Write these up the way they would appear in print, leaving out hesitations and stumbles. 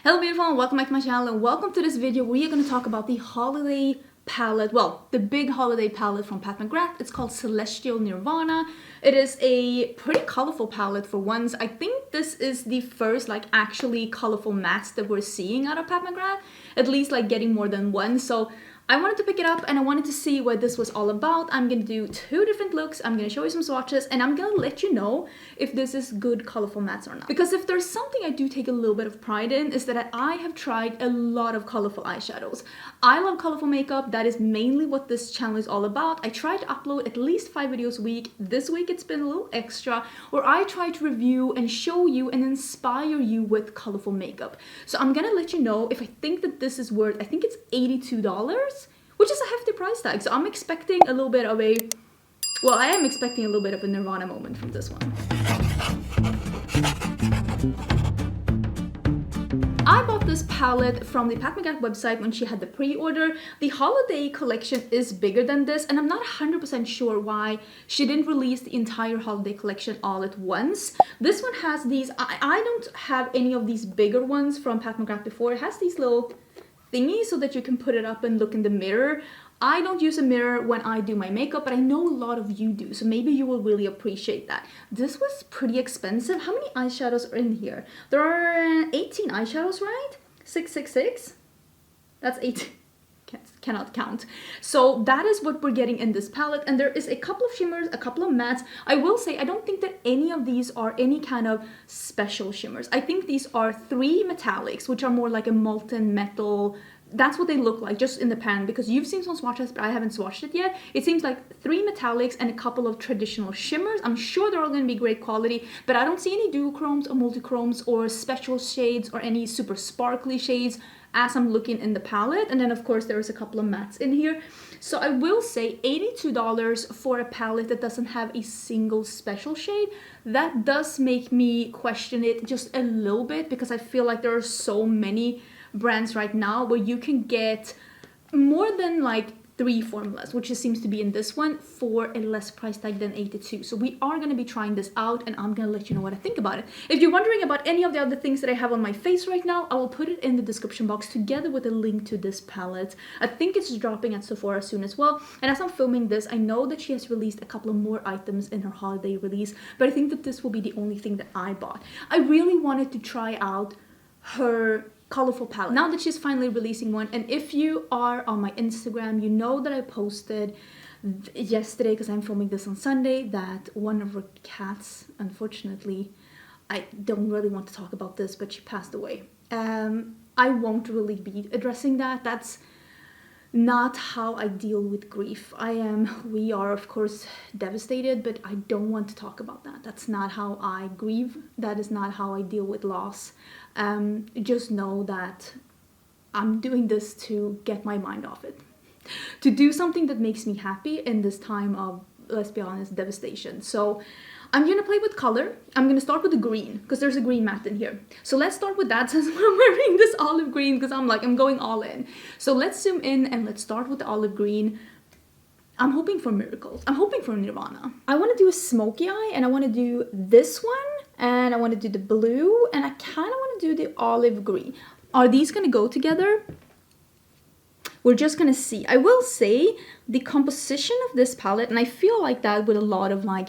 Hello beautiful and welcome back to my channel and welcome to this video where we are going to talk about the holiday palette, well, the big holiday palette from Pat McGrath. It's called Celestial Nirvana. It is a pretty colorful palette for once. I think this is the first like actually colorful mattes that we're seeing out of Pat McGrath, at least like getting more than one. So I wanted to pick it up and I wanted to see what this was all about. I'm going to do two different looks. I'm going to show you some swatches and I'm going to let you know if this is good colorful mattes or not. Because if there's something I do take a little bit of pride in is that I have tried a lot of colorful eyeshadows. I love colorful makeup. That is mainly what this channel is all about. I try to upload at least 5 videos a week. This week it's been a little extra where I try to review and show you and inspire you with colorful makeup. So I'm going to let you know if I think that this is worth, I think it's $82. Which is a hefty price tag, so I'm expecting a little bit of a, well, I am expecting a little bit of a Nirvana moment from this one. I bought this palette from the Pat McGrath website when she had the pre-order. The holiday collection is bigger than this, and I'm not 100% sure why she didn't release the entire holiday collection all at once. This one has these, I don't have any of these bigger ones from Pat McGrath before. It has these little thingy so that you can put it up and look in the mirror. I don't use a mirror when I do my makeup, but I know a lot of you do, so maybe you will really appreciate that. This was pretty expensive. How many eyeshadows are in here? There are 18 eyeshadows, right? 666? That's 8. Cannot count. So that is what we're getting in this palette, and there is a couple of shimmers, a couple of mattes. I will say I don't think that any of these are any kind of special shimmers. I think these are 3 metallics, which are more like a molten metal. That's what they look like just in the pan, because you've seen some swatches but I haven't swatched it yet. It seems like 3 metallics and a couple of traditional shimmers. I'm sure they're all going to be great quality, but I don't see any duochromes or multichromes or special shades or any super sparkly shades as I'm looking in the palette. And then of course there's a couple of mattes in here. So I will say $82 for a palette that doesn't have a single special shade. That does make me question it just a little bit, because I feel like there are so many brands right now where you can get more than like 3 formulas, which it seems to be in this one, for a less price tag than $82. So we are going to be trying this out and I'm going to let you know what I think about it. If you're wondering about any of the other things that I have on my face right now, I will put it in the description box together with a link to this palette. I think it's dropping at Sephora soon as well. And as I'm filming this, I know that she has released a couple of more items in her holiday release, but I think that this will be the only thing that I bought. I really wanted to try out her colorful palette now that she's finally releasing one. And if you are on my Instagram, you know that I posted yesterday, because I'm filming this on Sunday, that one of her cats, unfortunately, I don't really want to talk about this, but she passed away. I won't really be addressing that. That's not how I deal with grief. We are of course devastated, but I don't want to talk about that. That's not how I grieve. That is not how I deal with loss. Just know that I'm doing this to get my mind off it, to do something that makes me happy in this time of, let's be honest, devastation. So I'm gonna play with color. I'm gonna start with the green, because there's a green matte in here. So let's start with that, since I'm wearing this olive green, because I'm going all in. So let's zoom in and let's start with the olive green. I'm hoping for miracles. I'm hoping for Nirvana. I want to do a smoky eye, and I want to do this one, and I want to do the blue, and I kind of want to do the olive green. Are these gonna go together? We're just gonna see. I will say the composition of this palette, and I feel like that with a lot of like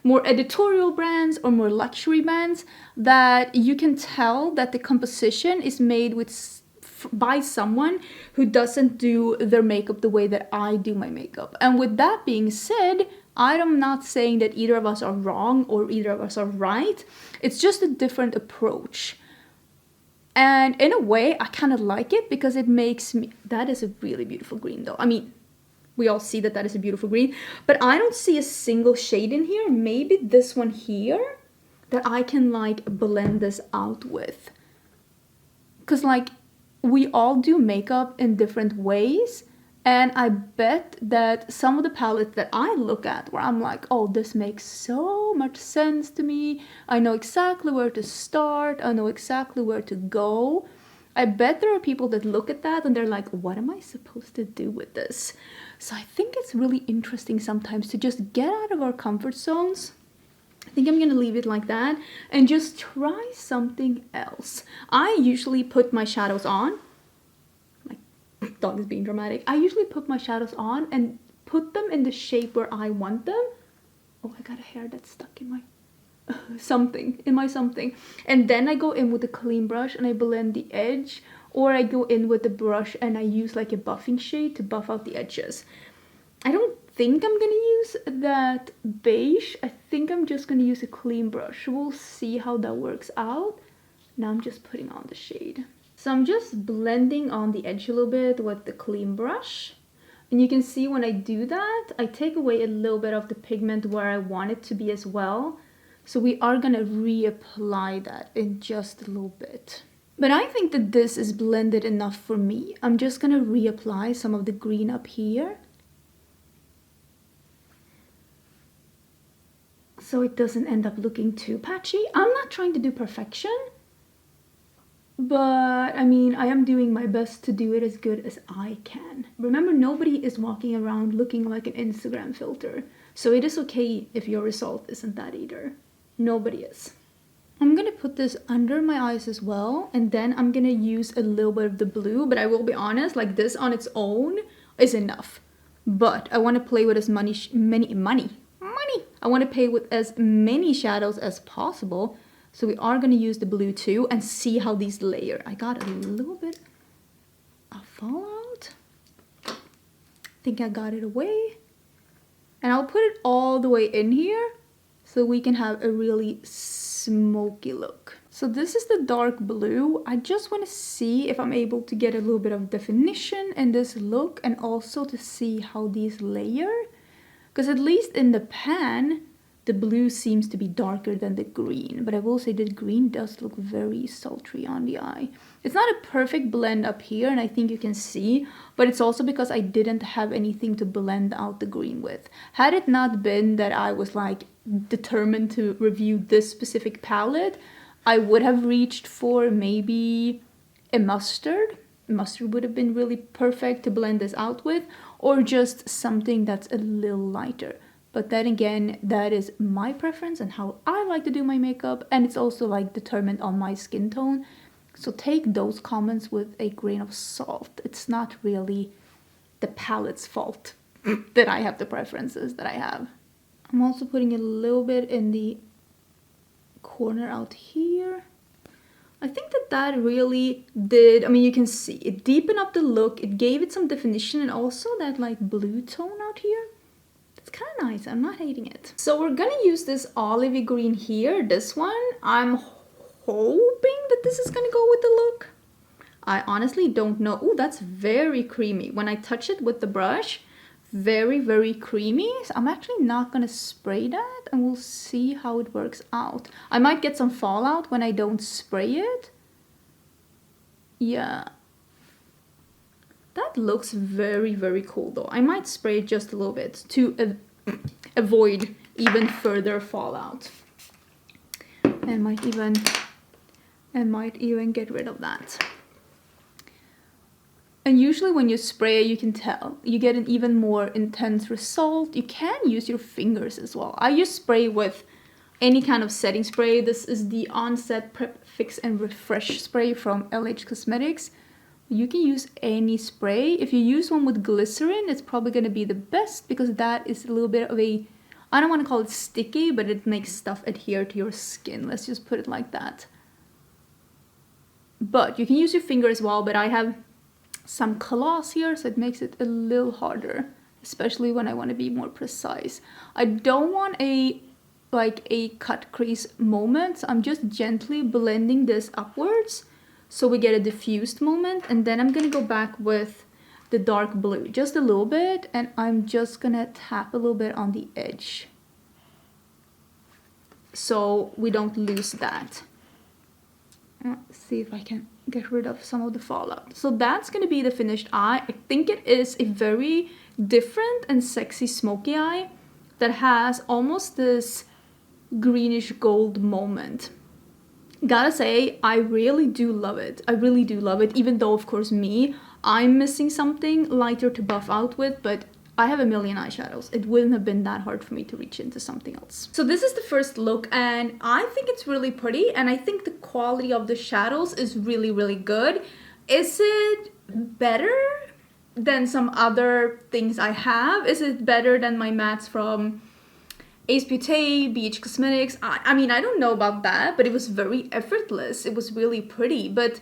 more editorial brands or more luxury brands, that you can tell that the composition is made with by someone who doesn't do their makeup the way that I do my makeup. And with that being said, I'm not saying that either of us are wrong or either of us are right. It's just a different approach. And in a way, I kind of like it, because it makes me... That is a really beautiful green though. I mean, we all see that that is a beautiful green, but I don't see a single shade in here. Maybe this one here that I can like blend this out with. Because like we all do makeup in different ways, and I bet that some of the palettes that I look at where I'm like, oh, this makes so much sense to me. I know exactly where to start. I know exactly where to go. I bet there are people that look at that and they're like, what am I supposed to do with this? So I think it's really interesting sometimes to just get out of our comfort zones I think I'm gonna leave it like that and just try something else. I usually put my shadows on. My dog is being dramatic. I usually put my shadows on and put them in the shape where I want them. Oh, I got a hair that's stuck in my something. And then I go in with a clean brush and I blend the edge, or I go in with the brush and I use like a buffing shade to buff out the edges. I don't think I'm gonna use that beige. I think I'm just gonna use a clean brush. We'll see how that works out. Now I'm just putting on the shade. So I'm just blending on the edge a little bit with the clean brush. And you can see when I do that, I take away a little bit of the pigment where I want it to be as well. So we are gonna reapply that in just a little bit. But I think that this is blended enough for me. I'm just gonna reapply some of the green up here, so it doesn't end up looking too patchy. I'm not trying to do perfection, but I mean, I am doing my best to do it as good as I can. Remember, nobody is walking around looking like an Instagram filter, so it is okay if your result isn't that either. Nobody is. I'm gonna put this under my eyes as well, and then I'm gonna use a little bit of the blue, but I will be honest, like this on its own is enough. But I want to play with as many I want to play with as many shadows as possible. So we are going to use the blue too and see how these layer. I got a little bit of fallout. I think I got it away. And I'll put it all the way in here so we can have a really smoky look. So this is the dark blue. I just want to see if I'm able to get a little bit of definition in this look, and also to see how these layer. Because at least in the pan, the blue seems to be darker than the green. But I will say the green does look very sultry on the eye. It's not a perfect blend up here, and I think you can see. But it's also because I didn't have anything to blend out the green with. Had it not been that I was like determined to review this specific palette, I would have reached for maybe a mustard. Mustard would have been really perfect to blend this out with, or just something that's a little lighter. But then again, that is my preference and how I like to do my makeup, and it's also like determined on my skin tone. So take those comments with a grain of salt. It's not really the palette's fault that I have the preferences that I have. I'm also putting a little bit in the corner out here. I think that really did, I mean, you can see it deepened up the look, it gave it some definition, and also that like blue tone out here. It's kind of nice, I'm not hating it. So we're gonna use this olivey green here, this one. I'm hoping that this is gonna go with the look. I honestly don't know. Oh, that's very creamy. When I touch it with the brush, very, very creamy. So I'm actually not gonna spray that, and we'll see how it works out. I might get some fallout when I don't spray it. Yeah. That looks very, very cool though. I might spray it just a little bit to avoid even further fallout. And might even get rid of that. And usually when you spray, you can tell. You get an even more intense result. You can use your fingers as well. I use spray with any kind of setting spray. This is the Onset Prep, Fix and Refresh spray from LH Cosmetics. You can use any spray. If you use one with glycerin, it's probably going to be the best, because that is a little bit of a, I don't want to call it sticky, but it makes stuff adhere to your skin. Let's just put it like that. But you can use your finger as well, but I have some claws here, so it makes it a little harder, especially when I want to be more precise. I don't want a cut crease moment, so I'm just gently blending this upwards so we get a diffused moment, and then I'm gonna go back with the dark blue just a little bit, and I'm just gonna tap a little bit on the edge so we don't lose that. Let's see if I can get rid of some of the fallout. So that's going to be the finished eye. I think it is a very different and sexy smoky eye that has almost this greenish gold moment. Gotta say, I really do love it. I really do love it, even though, of course, I'm missing something lighter to buff out with, but I have a million eyeshadows. It wouldn't have been that hard for me to reach into something else. So this is the first look, and I think it's really pretty, and I think the quality of the shadows is really, really good. Is it better than some other things I have? Is it better than my mattes from Ace Beauty, BH Cosmetics? I mean, I don't know about that, but it was very effortless. It was really pretty, but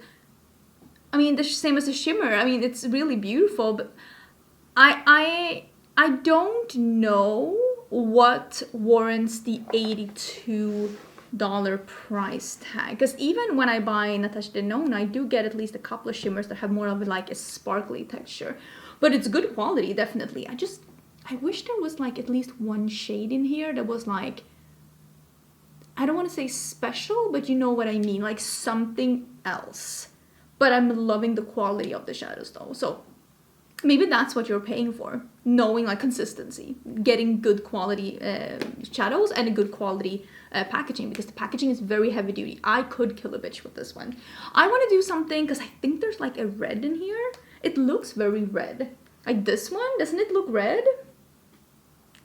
I mean, the same as the shimmer. I mean, it's really beautiful, but I don't know what warrants the $82 price tag, because even when I buy Natasha Denona, I do get at least a couple of shimmers that have more of like a sparkly texture, but it's good quality, definitely. I wish there was like at least one shade in here that was like, I don't want to say special, but you know what I mean, like something else. But I'm loving the quality of the shadows though, so maybe that's what you're paying for, knowing like consistency, getting good quality shadows and a good quality packaging, because the packaging is very heavy duty. I could kill a bitch with this one. I want to do something, because I think there's like a red in here. It looks very red. Like this one, doesn't it look red?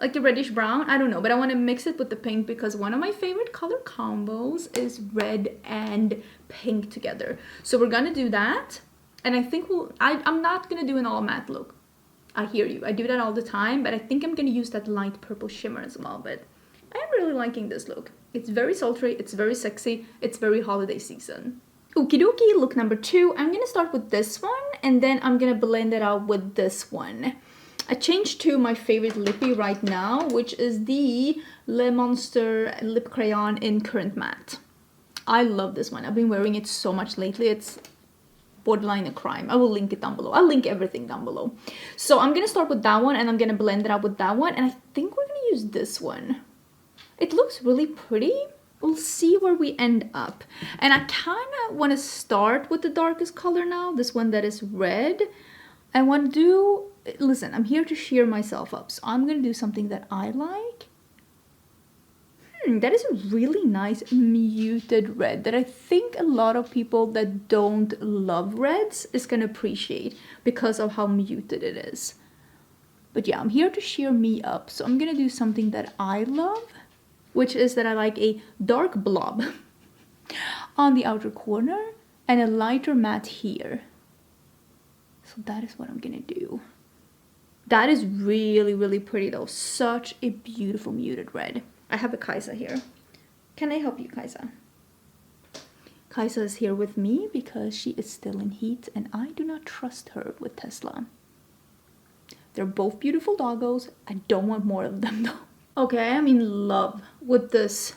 Like the reddish brown? I don't know, but I want to mix it with the pink, because one of my favorite color combos is red and pink together. So we're gonna do that. And I think I'm not gonna do an all matte look. I hear you, I do that all the time, but I think I'm gonna use that light purple shimmer as well. But I'm really liking this look. It's very sultry, it's very sexy, it's very holiday season. Okie dokie, look number 2. I'm gonna start with this one, and then I'm gonna blend it out with this one. I changed to my favorite lippy right now, which is the Le Monster Lip Crayon in Current Matte. I love this one. I've been wearing it so much lately. It's borderline a crime. I will link it down below. I'll link everything down below. So I'm gonna start with that one, and I'm gonna blend it out with that one, and I think we're gonna use this one. It looks really pretty. We'll see where we end up. And I kind of want to start with the darkest color now, this one that is red. I want to do, listen, I'm here to cheer myself up, so I'm gonna do something that I like. That is a really nice muted red that I think a lot of people that don't love reds is gonna appreciate because of how muted it is. But yeah, I'm here to cheer me up, so I'm gonna do something that I love, which is that I like a dark blob on the outer corner and a lighter matte here. So that is what I'm gonna do. That is really, really pretty though. Such a beautiful muted red. I have a Kaisa here. Can I help you, Kaisa? Kaisa is here with me because she is still in heat and I do not trust her with Tesla. They're both beautiful doggos. I don't want more of them though. Okay, I'm in love with this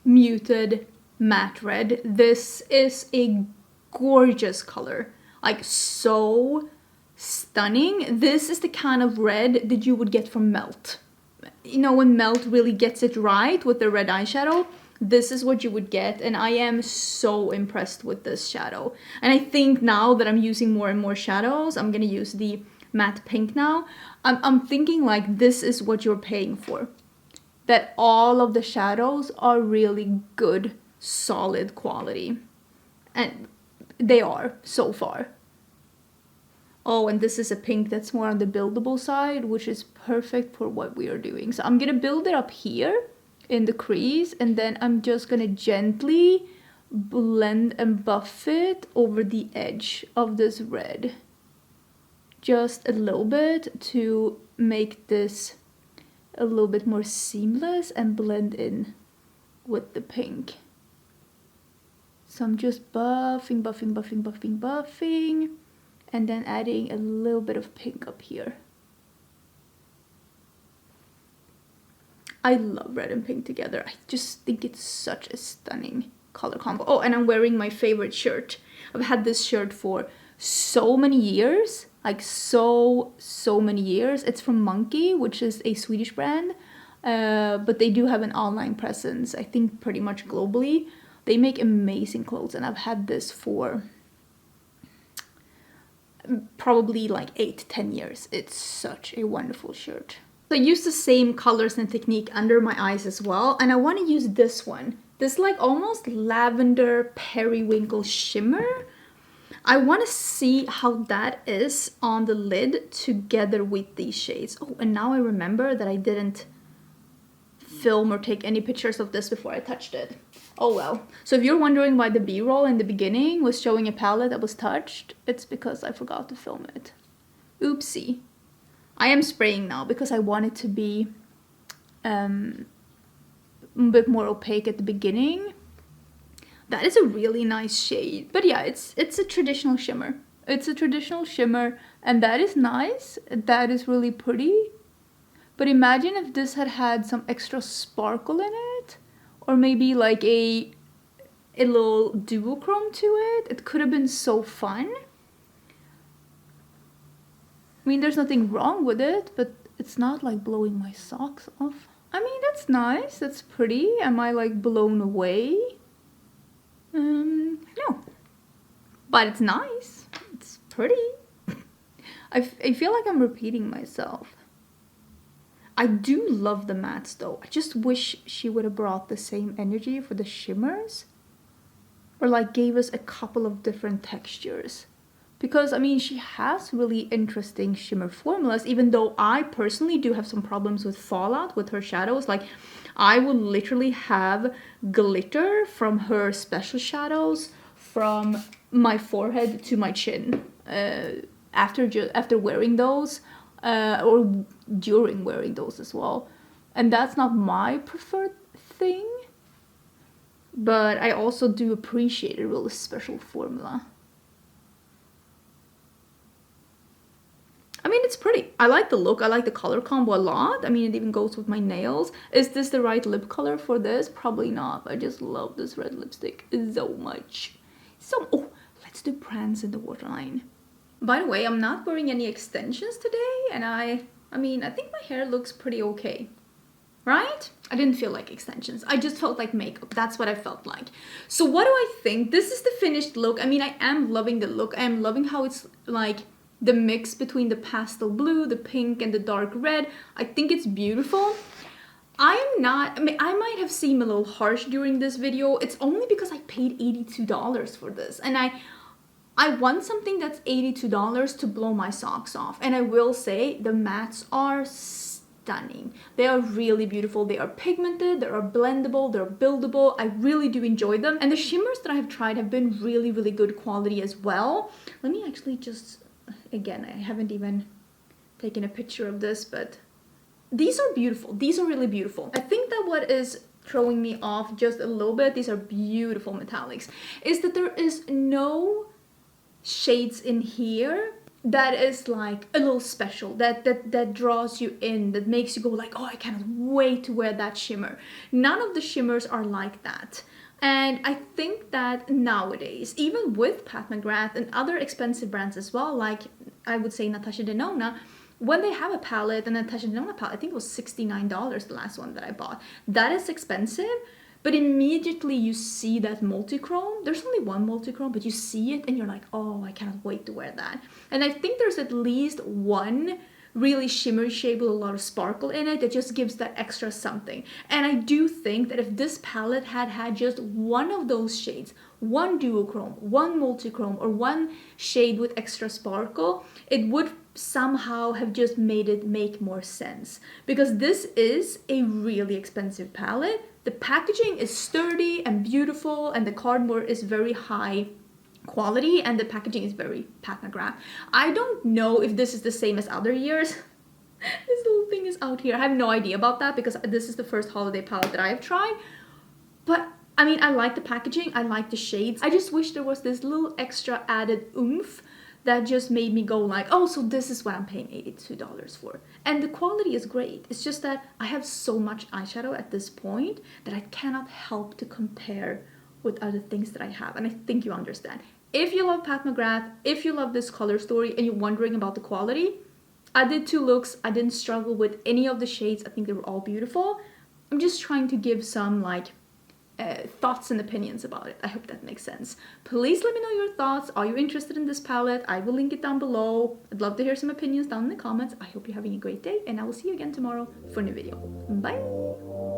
muted matte red. This is a gorgeous color. Like so stunning. This is the kind of red that you would get from Melt. You know, when Melt really gets it right with the red eyeshadow, this is what you would get, and I am so impressed with this shadow. And I think now that I'm using more and more shadows, I'm gonna use the matte pink now. I'm thinking like this is what you're paying for. That all of the shadows are really good, solid quality. And they are so far. Oh, and this is a pink that's more on the buildable side, which is perfect for what we are doing. So I'm gonna build it up here in the crease, and then I'm just gonna gently blend and buff it over the edge of this red. Just a little bit to make this a little bit more seamless and blend in with the pink. So I'm just buffing, buffing, buffing, buffing, buffing. And then adding a little bit of pink up here. I love red and pink together. I just think it's such a stunning color combo. Oh, and I'm wearing my favorite shirt. I've had this shirt for so many years. Like so many years. It's from Monkey, which is a Swedish brand. But they do have an online presence, I think pretty much globally. They make amazing clothes, and I've had this for probably like 8 to 10 years. It's such a wonderful shirt. So I use the same colors and technique under my eyes as well, and I want to use this one. This like almost lavender periwinkle shimmer. I want to see how that is on the lid together with these shades. Oh, and now I remember that I didn't film or take any pictures of this before I touched it. Oh well. So if you're wondering why the B-roll in the beginning was showing a palette that was touched, it's because I forgot to film it. Oopsie. I am spraying now because I want it to be a bit more opaque at the beginning. That is a really nice shade. But yeah, it's a traditional shimmer. It's a traditional shimmer, and that is nice. That is really pretty. But imagine if this had had some extra sparkle in it, or maybe like a little duochrome to it. It could have been so fun. I mean, there's nothing wrong with it, but it's not like blowing my socks off. I mean, that's nice. That's pretty. Am I like blown away? No. But it's nice. It's pretty. I feel like I'm repeating myself. I do love the mattes though. I just wish she would have brought the same energy for the shimmers. Or like gave us a couple of different textures. Because I mean, she has really interesting shimmer formulas, even though I personally do have some problems with fallout with her shadows. Like I will literally have glitter from her special shadows from my forehead to my chin after wearing those. Or during wearing those as well. And that's not my preferred thing. But I also do appreciate a really special formula. I mean, it's pretty. I like the look. I like the color combo a lot. I mean, it even goes with my nails. Is this the right lip color for this? Probably not. I just love this red lipstick so much. Oh, let's do Prance in the waterline. By the way, I'm not wearing any extensions today, and I mean, I think my hair looks pretty okay. Right? I didn't feel like extensions. I just felt like makeup. That's what I felt like. So what do I think? This is the finished look. I mean, I am loving the look. I am loving how it's like the mix between the pastel blue, the pink, and the dark red. I think it's beautiful. I mean, I might have seemed a little harsh during this video. It's only because I paid $82 for this. And I want something that's $82 to blow my socks off. And I will say the mattes are stunning. They are really beautiful. They are pigmented, they are blendable, they're buildable. I really do enjoy them. And the shimmers that I have tried have been really, really good quality as well. Let me actually just, again, I haven't even taken a picture of this, but these are beautiful. These are really beautiful. I think that what is throwing me off just a little bit, these are beautiful metallics, is that there is no shades in here that is like a little special, that draws you in, that makes you go like, oh, I cannot wait to wear that shimmer. None of the shimmers are like that. And I think that nowadays, even with Pat McGrath and other expensive brands as well, like I would say Natasha Denona, when they have a palette, and Natasha Denona palette, I think it was $69 the last one that I bought. That is expensive. But immediately you see that multichrome. There's only one multichrome, but you see it and you're like, oh, I cannot wait to wear that. And I think there's at least one really shimmery shade with a lot of sparkle in it that just gives that extra something. And I do think that if this palette had just one of those shades, one duochrome, one multichrome, or one shade with extra sparkle, it would somehow have just made it make more sense. Because this is a really expensive palette. The packaging is sturdy and beautiful, and the cardboard is very high quality, and the packaging is very Pat McGrath. I don't know if this is the same as other years. This little thing is out here. I have no idea about that because this is the first holiday palette that I have tried. But I mean, I like the packaging, I like the shades. I just wish there was this little extra added oomph that just made me go like, oh, so this is what I'm paying $82 for. And the quality is great. It's just that I have so much eyeshadow at this point that I cannot help to compare with other things that I have. And I think you understand. If you love Pat McGrath, if you love this color story and you're wondering about the quality, I did 2 looks. I didn't struggle with any of the shades. I think they were all beautiful. I'm just trying to give some like thoughts and opinions about it. I hope that makes sense. Please let me know your thoughts. Are you interested in this palette? I will link it down below. I'd love to hear some opinions down in the comments. I hope you're having a great day, and I will see you again tomorrow for a new video. Bye!